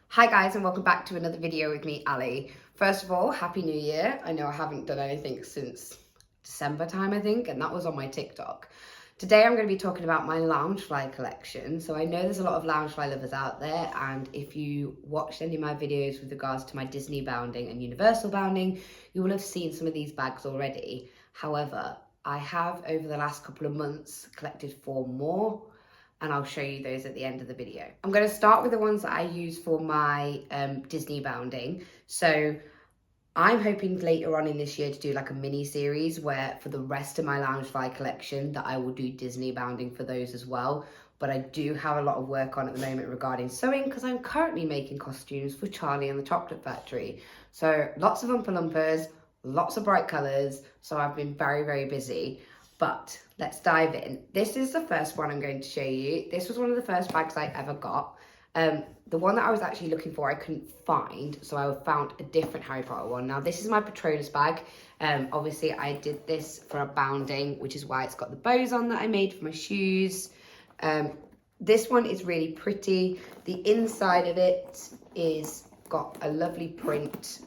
Hi guys, and welcome back to another video with me, Ali. First of all, Happy New Year. I know I haven't done anything since December time, I think, and that was on my TikTok. Today I'm going to be talking about my Loungefly collection. So I know there's a lot of Loungefly lovers out there, and if you watched any of my videos with regards to my Disney bounding and Universal bounding, you will have seen some of these bags already. However, I have over the last couple of months collected 4 more, and I'll show you those at the end of the video. I'm going to start with the ones that I use for my Disney bounding. So I'm hoping later on in this year to do like a mini series where for the rest of my Loungefly collection that I will do Disney bounding for those as well. But I do have a lot of work on at the moment regarding sewing because I'm currently making costumes for Charlie and the Chocolate Factory. So lots of Oompa Loompas, lots of bright colours. So I've been very, very busy. But let's dive in. This is the first one I'm going to show you. This was one of the first bags I ever got. The one that I was actually looking for, I couldn't find, so I found a different Harry Potter one. Now, this is my Patronus bag. Obviously, I did this for a bounding, which is why it's got the bows on that I made for my shoes. This one is really pretty. The inside of it is got a lovely print.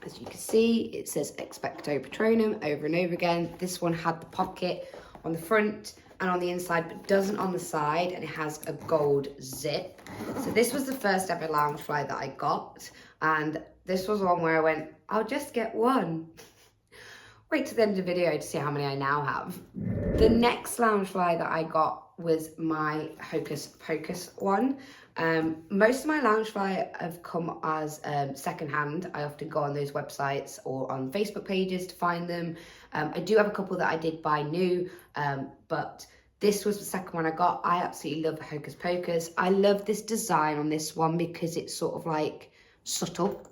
As you can see, it says Expecto Patronum over and over again. This one had the pocket on the front and on the inside, but doesn't on the side, and it has a gold zip. So this was the first ever Loungefly that I got, and this was one where I went, I'll just get one. Wait till the end of the video to see how many I now have. The next Loungefly that I got was my Hocus Pocus one. Most of my Loungefly have come as secondhand. I often go on those websites or on Facebook pages to find them. I do have a couple that I did buy new, but this was the second one I got. I absolutely love the Hocus Pocus. I love this design on this one because it's sort of like subtle.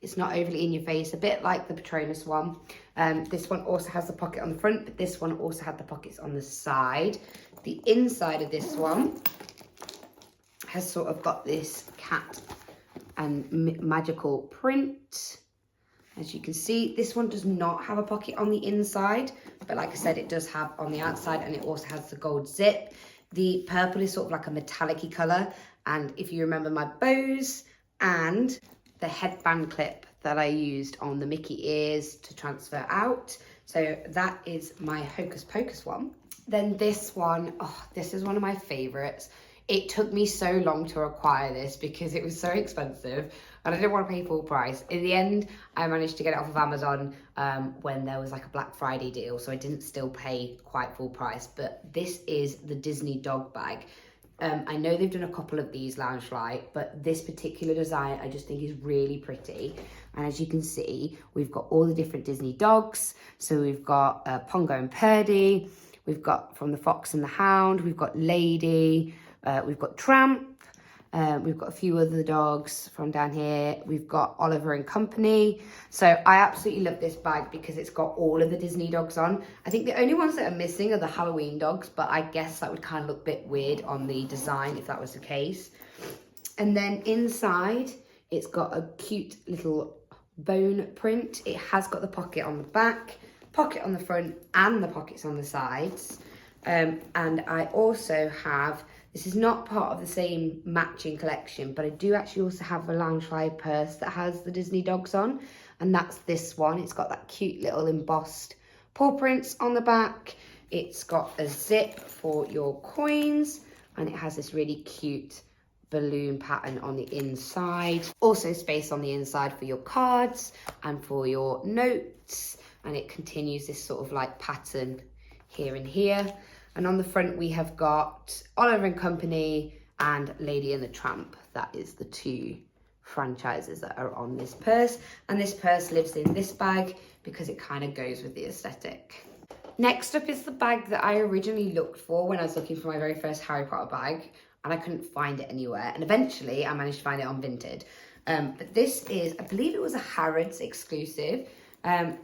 It's not overly in your face, a bit like the Patronus one. This one also has the pocket on the front, but this one also had the pockets on the side. The inside of this one has sort of got this cat and magical print. As you can see, this one does not have a pocket on the inside, but like I said, it does have on the outside, and it also has the gold zip. The purple is sort of like a metallic-y colour, and if you remember my bows and the headband clip that I used on the Mickey ears to transfer out. So that is my Hocus Pocus one. Then this one, this is one of my favourites. It took me so long to acquire this because it was so expensive and I didn't want to pay full price. In the end, I managed to get it off of Amazon when there was like a Black Friday deal, so I didn't still pay quite full price. But this is the Disney dog bag. I know they've done a couple of these Loungefly, but this particular design I just think is really pretty. And as you can see, we've got all the different Disney dogs. So we've got Pongo and Purdy, we've got from the Fox and the Hound, we've got Lady, we've got Tramp, we've got a few other dogs from down here. We've got Oliver and Company. So I absolutely love this bag because it's got all of the Disney dogs on. I think the only ones that are missing are the Halloween dogs, but I guess that would kind of look a bit weird on the design if that was the case. And then inside, it's got a cute little bone print. It has got the pocket on the back, pocket on the front, and the pockets on the sides. And I also have, this is not part of the same matching collection, but I do actually also have a Loungefly purse that has the Disney dogs on, and that's this one. It's got that cute little embossed paw prints on the back. It's got a zip for your coins, and it has this really cute balloon pattern on the inside. Also space on the inside for your cards and for your notes, and it continues this sort of like pattern here and here. And on the front, we have got Oliver and Company and Lady and the Tramp. That is the 2 franchises that are on this purse. And this purse lives in this bag because it kind of goes with the aesthetic. Next up is the bag that I originally looked for when I was looking for my very first Harry Potter bag, and I couldn't find it anywhere. And eventually I managed to find it on Vinted. But this is, I believe it was a Harrods exclusive.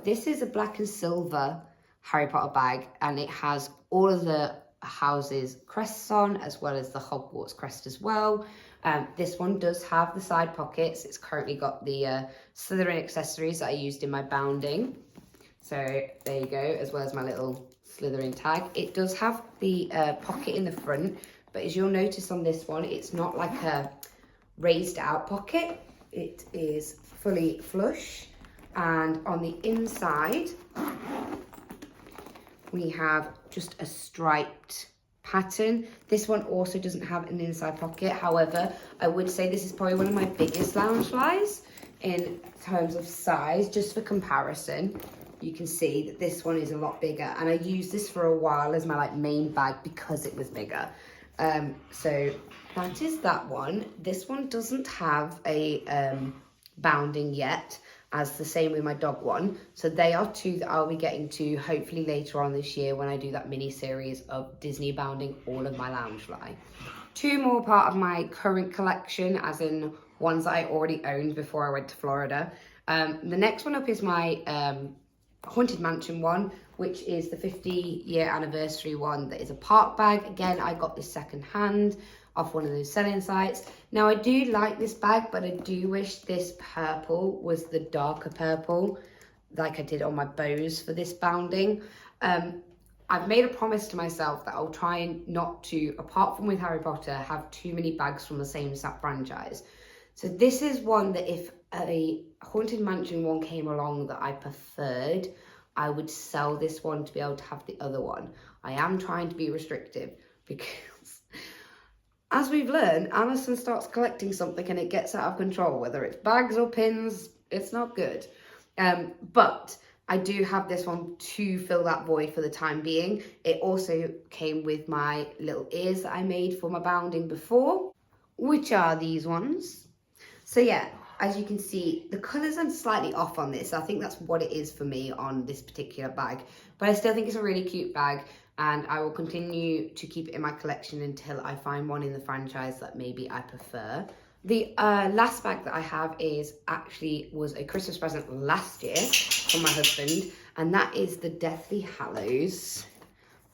This is a black and silver Harry Potter bag, and it has all of the houses crests on, as well as the Hogwarts crest as well. This one does have the side pockets. It's currently got the Slytherin accessories that I used in my bounding. So there you go, as well as my little Slytherin tag. It does have the pocket in the front, but as you'll notice on this one, it's not like a raised out pocket. It is fully flush, and on the inside we have just a striped pattern. This one also doesn't have an inside pocket. However, I would say this is probably one of my biggest Loungeflies in terms of size. Just for comparison, you can see that this one is a lot bigger, and I used this for a while as my like main bag because it was bigger. So that is that one. This one doesn't have a bounding yet, as the same with my dog one. So they are two that I'll be getting to hopefully later on this year when I do that mini series of Disney bounding all of my Loungefly. Two more part of my current collection, as in ones that I already owned before I went to Florida. The next one up is my Haunted Mansion one, which is the 50-year anniversary one that is a park bag. Again, I got this second hand off one of those selling sites. Now, I do like this bag, but I do wish this purple was the darker purple, like I did on my bows for this bounding. I've made a promise to myself that I'll try and not to, apart from with Harry Potter, have too many bags from the same franchise. So this is one that if a Haunted Mansion one came along that I preferred, I would sell this one to be able to have the other one. I am trying to be restrictive because, as we've learned, Alison starts collecting something and it gets out of control, whether it's bags or pins, it's not good. But I do have this one to fill that void for the time being. It also came with my little ears that I made for my bounding before, which are these ones. So yeah, as you can see, the colours are slightly off on this. I think that's what it is for me on this particular bag. But I still think it's a really cute bag, and I will continue to keep it in my collection until I find one in the franchise that maybe I prefer. The last bag that I have was a Christmas present last year from my husband, and that is the Deathly Hallows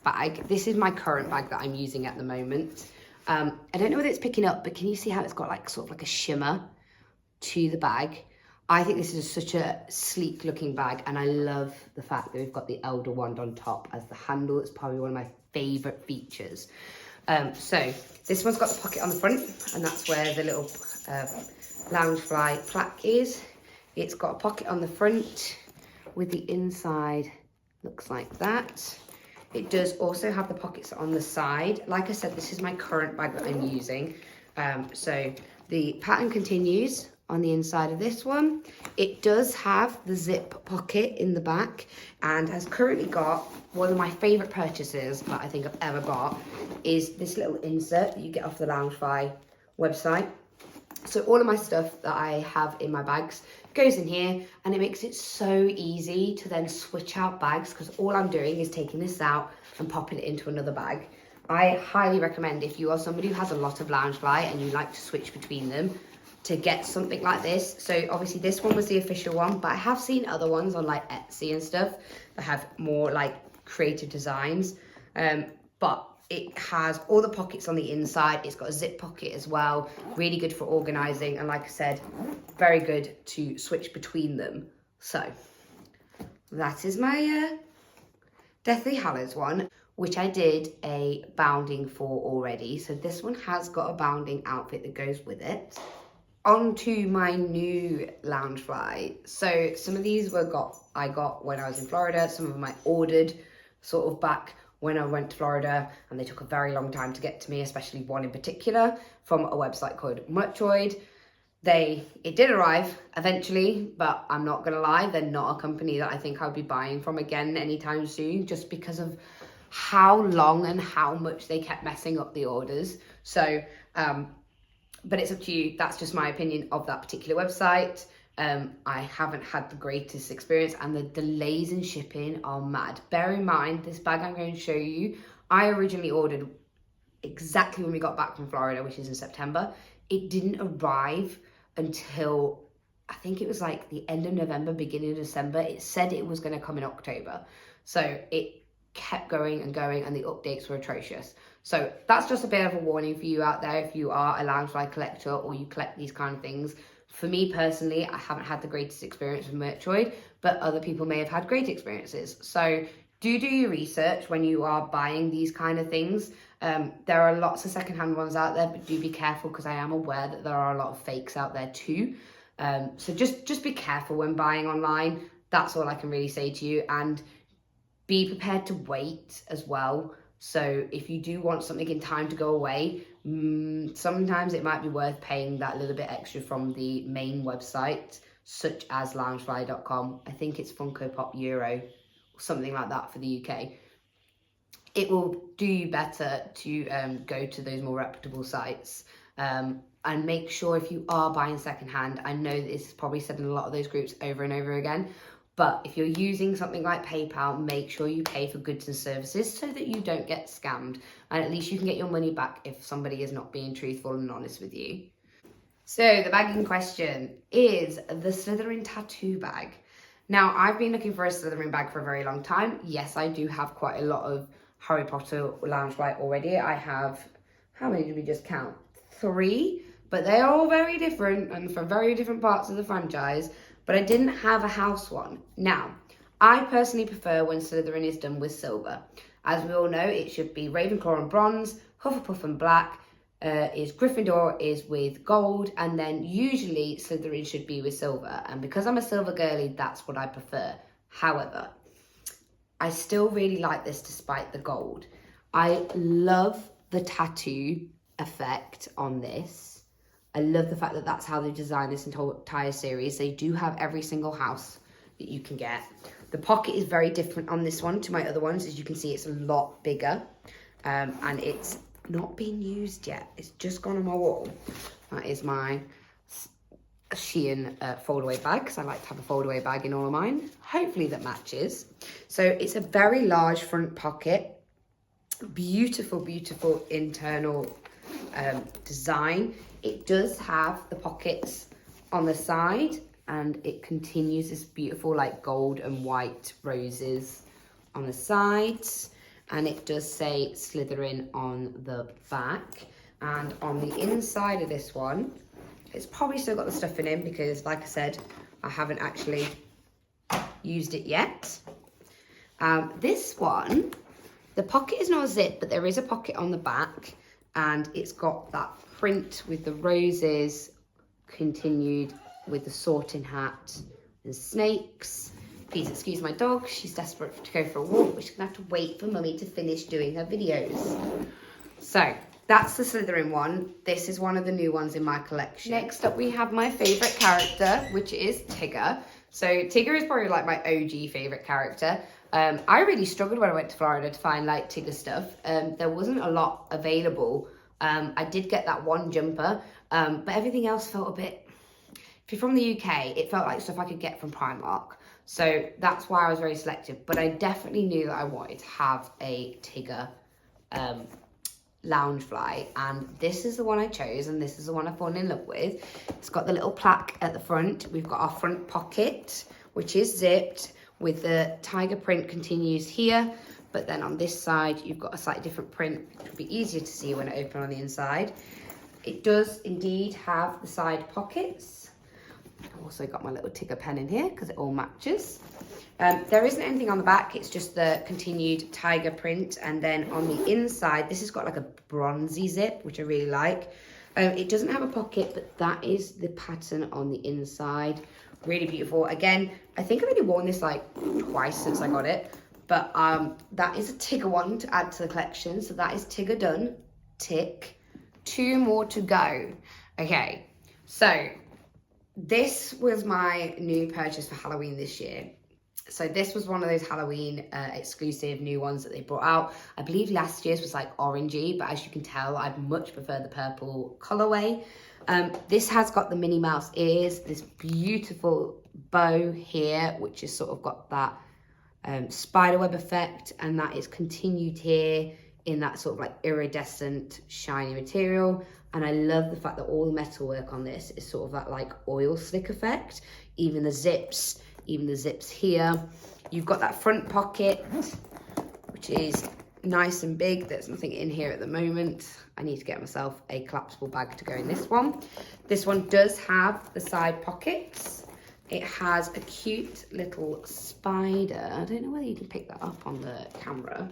bag. This is my current bag that I'm using at the moment. I don't know whether it's picking up, but can you see how it's got like sort of like a shimmer to the bag? I think this is such a sleek looking bag, and I love the fact that we've got the Elder Wand on top as the handle. It's probably one of my favourite features. So this one's got the pocket on the front, and that's where the little Loungefly plaque is. It's got a pocket on the front with the inside, looks like that. It does also have the pockets on the side. Like I said, this is my current bag that I'm using. So the pattern continues on the inside of this one. It does have the zip pocket in the back, and has currently got one of my favourite purchases that I think I've ever got is this little insert that you get off the Loungefly website. So all of my stuff that I have in my bags goes in here, and it makes it so easy to then switch out bags, because all I'm doing is taking this out and popping it into another bag. I highly recommend, if you are somebody who has a lot of Loungefly and you like to switch between them, to get something like this. So obviously this one was the official one, but I have seen other ones on like Etsy and stuff that have more like creative designs. But it has all the pockets on the inside. It's got a zip pocket as well, really good for organizing, and like I said, very good to switch between them. So that is my Deathly Hallows one, which I did a bounding for already. So this one has got a bounding outfit that goes with it. On to my new Loungefly. So some of these I got when I was in Florida. Some of them I ordered sort of back when I went to Florida, and they took a very long time to get to me, especially one in particular from a website called Merchoid. It did arrive eventually, but I'm not gonna lie, they're not a company that I think I'll be buying from again anytime soon, just because of how long and how much they kept messing up the orders. So, but it's up to you. That's just my opinion of that particular website. I haven't had the greatest experience, and the delays in shipping are mad. Bear in mind, this bag I'm going to show you, I originally ordered exactly when we got back from Florida, which is in September. It didn't arrive until, I think it was like the end of November, beginning of December. It said it was going to come in October. So it kept going and going, and the updates were atrocious. So that's just a bit of a warning for you out there if you are a Loungefly collector or you collect these kind of things. For me personally, I haven't had the greatest experience with Merchoid, but other people may have had great experiences. So do your research when you are buying these kind of things. There are lots of secondhand ones out there, but do be careful because I am aware that there are a lot of fakes out there too. So just be careful when buying online. That's all I can really say to you, and be prepared to wait as well. So if you do want something in time to go away, sometimes it might be worth paying that little bit extra from the main website, such as loungefly.com. I think it's Funko Pop Euro, something like that for the UK. It will do you better to go to those more reputable sites. And make sure if you are buying secondhand, I know that this is probably said in a lot of those groups over and over again, but if you're using something like PayPal, make sure you pay for goods and services so that you don't get scammed. And at least you can get your money back if somebody is not being truthful and honest with you. So the bag in question is the Slytherin tattoo bag. Now, I've been looking for a Slytherin bag for a very long time. Yes, I do have quite a lot of Harry Potter Loungefly already. I have, how many did we just count? 3, but they're all very different and from very different parts of the franchise. But I didn't have a house one. Now, I personally prefer when Slytherin is done with silver. As we all know, it should be Ravenclaw and bronze, Hufflepuff and black, is Gryffindor is with gold, and then usually Slytherin should be with silver. And because I'm a silver girly, that's what I prefer. However, I still really like this despite the gold. I love the tattoo effect on this. I love the fact that that's how they designed this entire series. They do have every single house that you can get. The pocket is very different on this one to my other ones. As you can see, it's a lot bigger. And it's not being used yet. It's just gone on my wall. That is my Shein foldaway bag, because I like to have a foldaway bag in all of mine. Hopefully that matches. So it's a very large front pocket. Beautiful, beautiful internal design. It does have the pockets on the side, and it continues this beautiful like gold and white roses on the sides, and it does say Slytherin on the back. And on the inside of this one, it's probably still got the stuffing in because, like I said, I haven't actually used it yet. This one, the pocket is not a zip, but there is a pocket on the back, and it's got that print with the roses continued with the sorting hat and snakes. Please excuse my dog, she's desperate to go for a walk, but she's gonna have to wait for mummy to finish doing her videos. So that's the Slytherin one. This is one of the new ones in my collection. Next up we have my favourite character, which is Tigger. So Tigger is probably like my OG favourite character. I really struggled when I went to Florida to find like Tigger stuff. There wasn't a lot available. I did get that one jumper, but everything else felt a bit, if you're from the UK, it felt like stuff I could get from Primark. So that's why I was very selective, but I definitely knew that I wanted to have a Tigger Loungefly, and this is the one I chose, and this is the one I've fallen in love with. It's got the little plaque at the front. We've got our front pocket, which is zipped, with the tiger print continues here. But then on this side, you've got a slightly different print, which will be easier to see when it opens on the inside. It does indeed have the side pockets. I've also got my little Tigger pen in here because it all matches. There isn't anything on the back, it's just the continued tiger print. And then on the inside, this has got like a bronzy zip, which I really like. It doesn't have a pocket, but that is the pattern on the inside. Really beautiful. Again, I think I've only worn this like twice since I got it. But that is a Tigger one to add to the collection. So that is Tigger done. Tick. 2 more to go. Okay, so this was my new purchase for Halloween this year. So this was one of those Halloween exclusive new ones that they brought out. I believe last year's was like orangey, but as you can tell, I much prefer the purple colorway. This has got the Minnie Mouse ears, this beautiful bow here, which has sort of got that spiderweb effect, and that is continued here in that sort of like iridescent shiny material. And I love the fact that all the metalwork on this is sort of that like oil slick effect. Even the zips here. You've got that front pocket, which is nice and big. There's nothing in here at the moment. I need to get myself a collapsible bag to go in this one. This one does have the side pockets. It has a cute little spider. I don't know whether you can pick that up on the camera.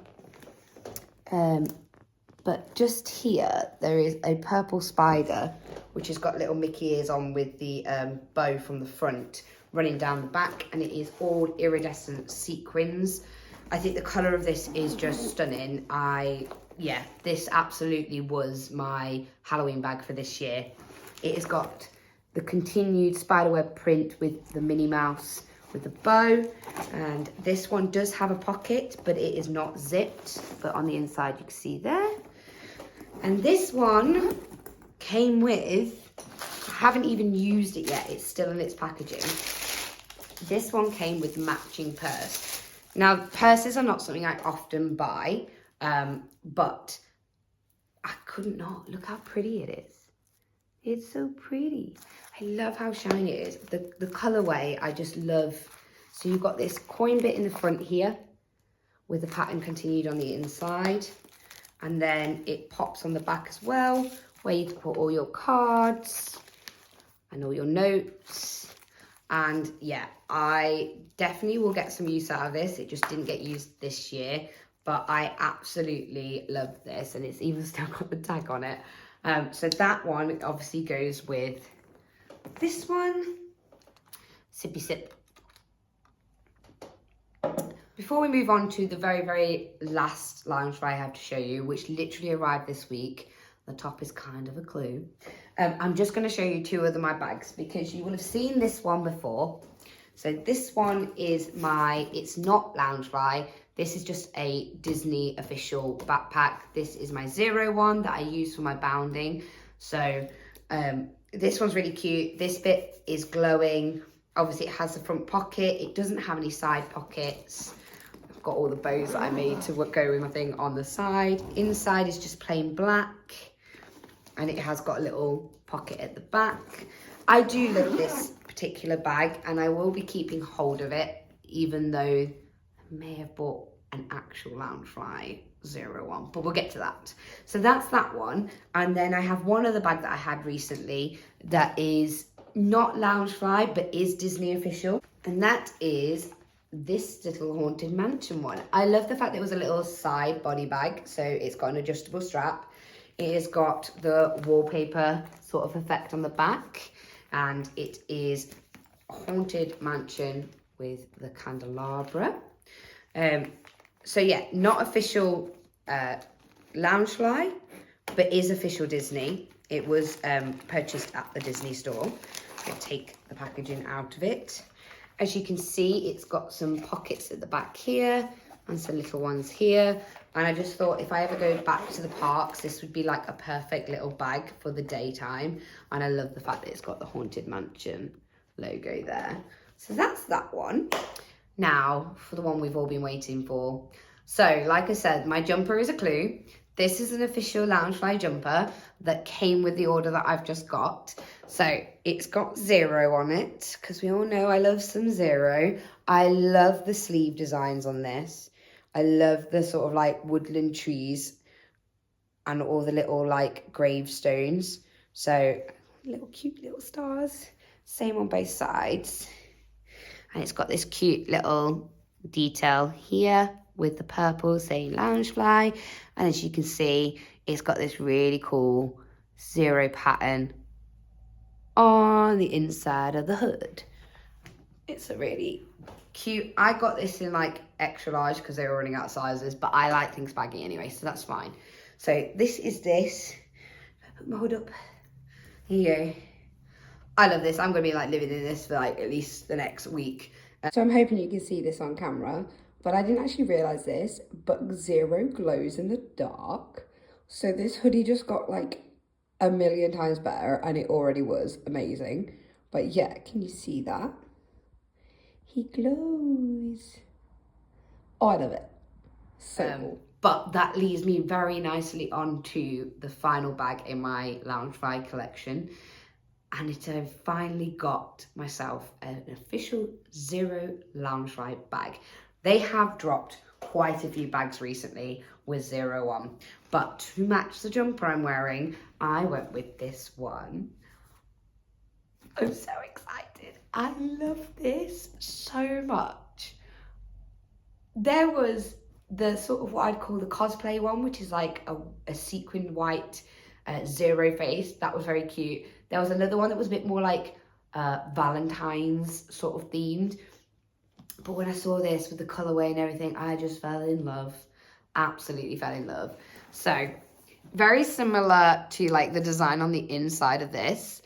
but just here there is a purple spider, which has got little Mickey ears on with the bow from the front running down the back, and it is all iridescent sequins. I think the colour of this is just stunning. Yeah, this absolutely was my Halloween bag for this year. It has got the continued spiderweb print with the Minnie Mouse with the bow, and this one does have a pocket, but it is not zipped, but on the inside you can see there. And this one came with, I haven't even used it yet, it's still in its packaging. This one came with matching purse. Now, purses are not something I often buy, but I couldn't not. Look how pretty it is. It's so pretty. I love how shiny it is. The colourway, I just love. So you've got this coin bit in the front here with the pattern continued on the inside. And then it pops on the back as well, where you can put all your cards and all your notes. And yeah, I definitely will get some use out of this. It just didn't get used this year, but I absolutely love this, and it's even still got the tag on it. So that one obviously goes with this one. Sippy sip. Before we move on to the very, very last Loungefly I have to show you, which literally arrived this week, the top is kind of a clue. I'm just going to show you two of my bags because you will have seen this one before. So this one is it's not Loungefly. This is just a Disney official backpack. This is my 0 one that I use for my bounding. So this one's really cute. This bit is glowing. Obviously it has the front pocket. It doesn't have any side pockets. I've got all the bows that I made to go with my thing on the side. Inside is just plain black. And it has got a little pocket at the back. I do love this particular bag, and I will be keeping hold of it, even though I may have bought an actual Loungefly 0 one, but we'll get to that. So that's that one. And then I have one other bag that I had recently that is not Loungefly, but is Disney official. And that is this little Haunted Mansion one. I love the fact that it was a little side body bag. So it's got an adjustable strap. It has got the wallpaper sort of effect on the back, and it is Haunted Mansion with the candelabra. So yeah, not official Loungefly, but is official Disney. It was purchased at the Disney store. I'll take the packaging out of it. As you can see, it's got some pockets at the back here and some little ones here. And I just thought if I ever go back to the parks, this would be like a perfect little bag for the daytime. And I love the fact that it's got the Haunted Mansion logo there. So that's that one. Now for the one we've all been waiting for. So like I said, my jumper is a clue. This is an official Loungefly jumper that came with the order that I've just got. So it's got 0 on it, because we all know I love some 0. I love the sleeve designs on this. I love the sort of like woodland trees and all the little like gravestones. So little cute little stars. Same on both sides. And it's got this cute little detail here with the purple saying Loungefly. And as you can see, it's got this really cool 0 pattern on the inside of the hood. It's a really cute. I got this in like extra large because they were running out of sizes, but I like things baggy anyway, so that's fine. So this is this. Put my hood up. Here you go. I love this. I'm going to be like living in this for like at least the next week. So I'm hoping you can see this on camera, but I didn't actually realise this, but 0 glows in the dark. So this hoodie just got like a million times better, and it already was amazing. But yeah, can you see that? He glows. Oh, I love it. So cool. But that leads me very nicely on to the final bag in my Loungefly collection. And I've finally got myself an official 0 Loungefly bag. They have dropped quite a few bags recently with 0 on. But to match the jumper I'm wearing, I went with this one. I'm so excited. I love this so much. There was the sort of what I'd call the cosplay one, which is like a sequined white zero face. That was very cute. There was another one that was a bit more like Valentine's sort of themed. But when I saw this with the colorway and everything, I just fell in love. Absolutely fell in love. So very similar to like the design on the inside of this.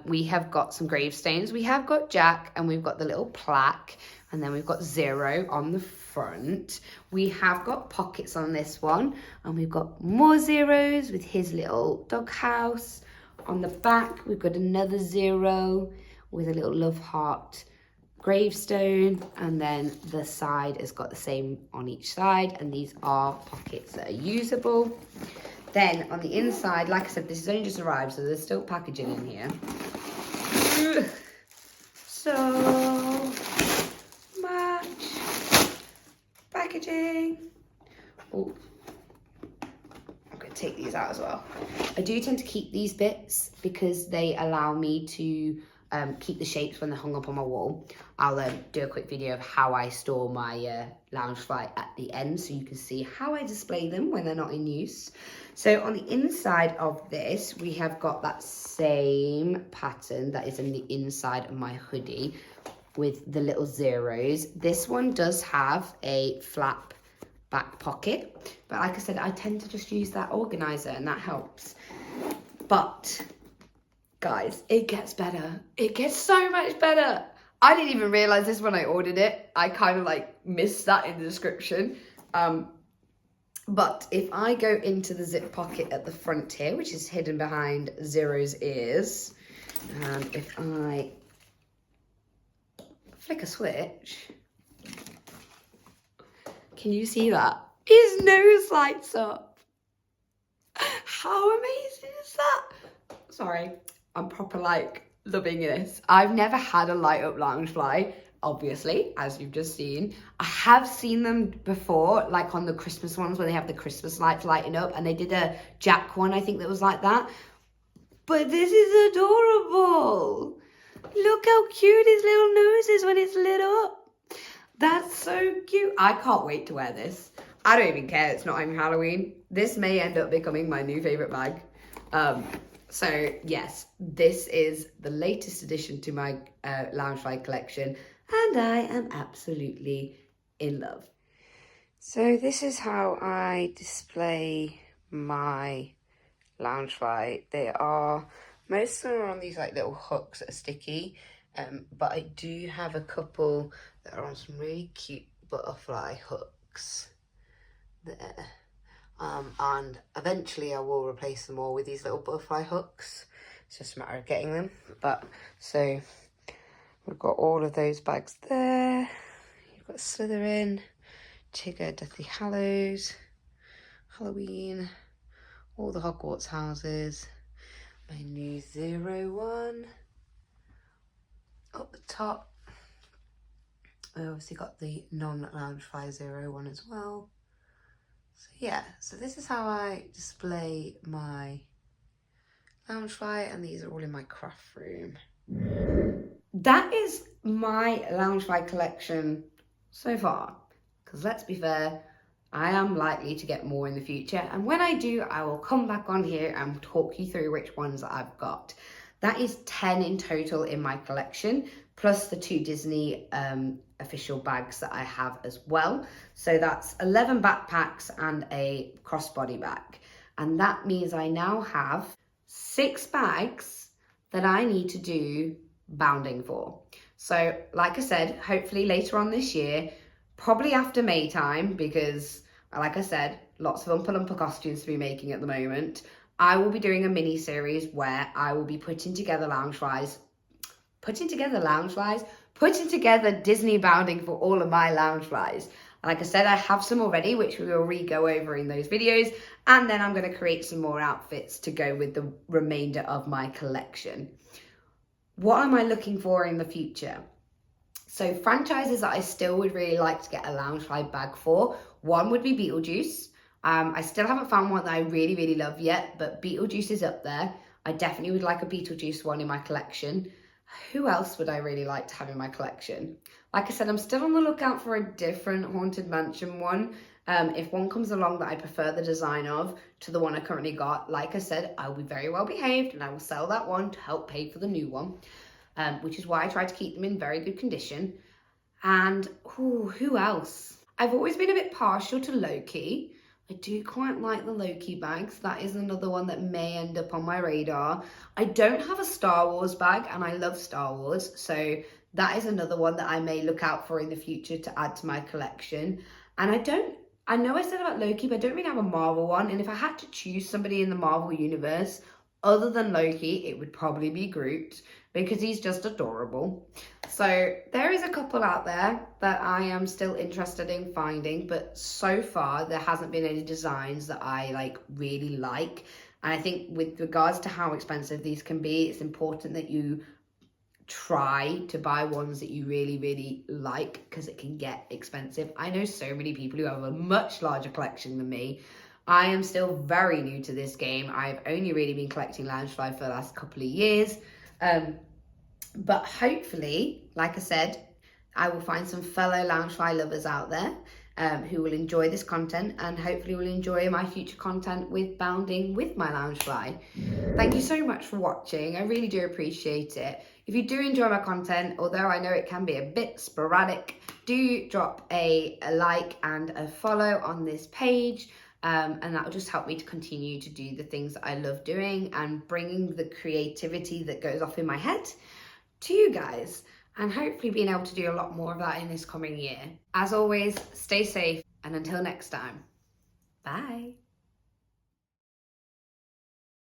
We have got some gravestones. We have got Jack, and we've got the little plaque, and then we've got 0 on the front. We have got pockets on this one, and we've got more zeros with his little doghouse. On the back, we've got another 0 with a little love heart gravestone, and then the side has got the same on each side, and these are pockets that are usable. Then on the inside, like I said, this has only just arrived, so there's still packaging in here. So much packaging. Oh, I'm going to take these out as well. I do tend to keep these bits because they allow me to keep the shapes when they're hung up on my wall. I'll do a quick video of how I store my Loungefly at the end, so you can see how I display them when they're not in use. So on the inside of this, we have got that same pattern that is in the inside of my hoodie with the little zeros. This one does have a flap back pocket, but like I said, I tend to just use that organizer and that helps. But guys, it gets better. It gets so much better. I didn't even realize this when I ordered it. I kind of like missed that in the description. But if I go into the zip pocket at the front here, which is hidden behind Zero's ears, and if I flick a switch, can you see that? His nose lights up. How amazing is that? Sorry, I'm proper like loving this. I've never had a light up Loungefly, obviously, as you've just seen. I have seen them before, like on the Christmas ones where they have the Christmas lights lighting up, and they did a Jack one, I think, that was like that. But this is adorable. Look how cute his little nose is when it's lit up. That's so cute. I can't wait to wear this. I don't even care, it's not even Halloween. This may end up becoming my new favorite bag. So yes, this is the latest addition to my Loungefly collection, and I am absolutely in love. So this is how I display my Loungefly. Most of them are on these like little hooks that are sticky, but I do have a couple that are on some really cute butterfly hooks there. And eventually I will replace them all with these little butterfly hooks. It's just a matter of getting them. But so we've got all of those bags there. You've got Slytherin, Tigger, Deathly Hallows, Halloween, all the Hogwarts houses, my new 01 up the top. I obviously got the non-Loungefly 01 as well. So yeah, so this is how I display my Loungefly, and these are all in my craft room. That is my Loungefly collection so far, because let's be fair, I am likely to get more in the future, and when I do, I will come back on here and talk you through which ones that I've got. That is 10 in total in my collection, plus the 2 Disney official bags that I have as well. So that's 11 backpacks and a crossbody bag. And that means I now have 6 bags that I need to do bounding for. So like I said, hopefully later on this year, probably after May time, because like I said, lots of Oompa Loompa costumes to be making at the moment. I will be doing a mini series where I will be putting together putting together Disney bounding for all of my Loungeflies. Like I said, I have some already, which we will re-go over in those videos. And then I'm going to create some more outfits to go with the remainder of my collection. What am I looking for in the future? So franchises that I still would really like to get a Loungefly bag for. One would be Beetlejuice. I still haven't found one that I really, really love yet, but Beetlejuice is up there. I definitely would like a Beetlejuice one in my collection. Who else would I really like to have in my collection? Like I said, I'm still on the lookout for a different Haunted Mansion one. If one comes along that I prefer the design of to the one I currently got, like I said, I will be very well behaved and I will sell that one to help pay for the new one, which is why I try to keep them in very good condition. And who else? I've always been a bit partial to Loki. I do quite like the Loki bags. That is another one that may end up on my radar. I don't have a Star Wars bag and I love Star Wars, so that is another one that I may look out for in the future to add to my collection. And I know I said about Loki, but I don't really have a Marvel one. And if I had to choose somebody in the Marvel universe other than Loki, it would probably be Groot because he's just adorable. So there is a couple out there that I am still interested in finding, but so far there hasn't been any designs that I really like. And I think with regards to how expensive these can be, it's important that you try to buy ones that you really, really like because it can get expensive. I know so many people who have a much larger collection than me. I am still very new to this game. I've only really been collecting Loungefly for the last couple of years. But hopefully, like I said, I will find some fellow Loungefly lovers out there who will enjoy this content and hopefully will enjoy my future content with bounding with my Loungefly. Thank you so much for watching. I really do appreciate it. If you do enjoy my content, although I know it can be a bit sporadic, do drop a like and a follow on this page. And that will just help me to continue to do the things that I love doing and bringing the creativity that goes off in my head to you guys, and hopefully being able to do a lot more of that in this coming year. As always, stay safe, and until next time, bye.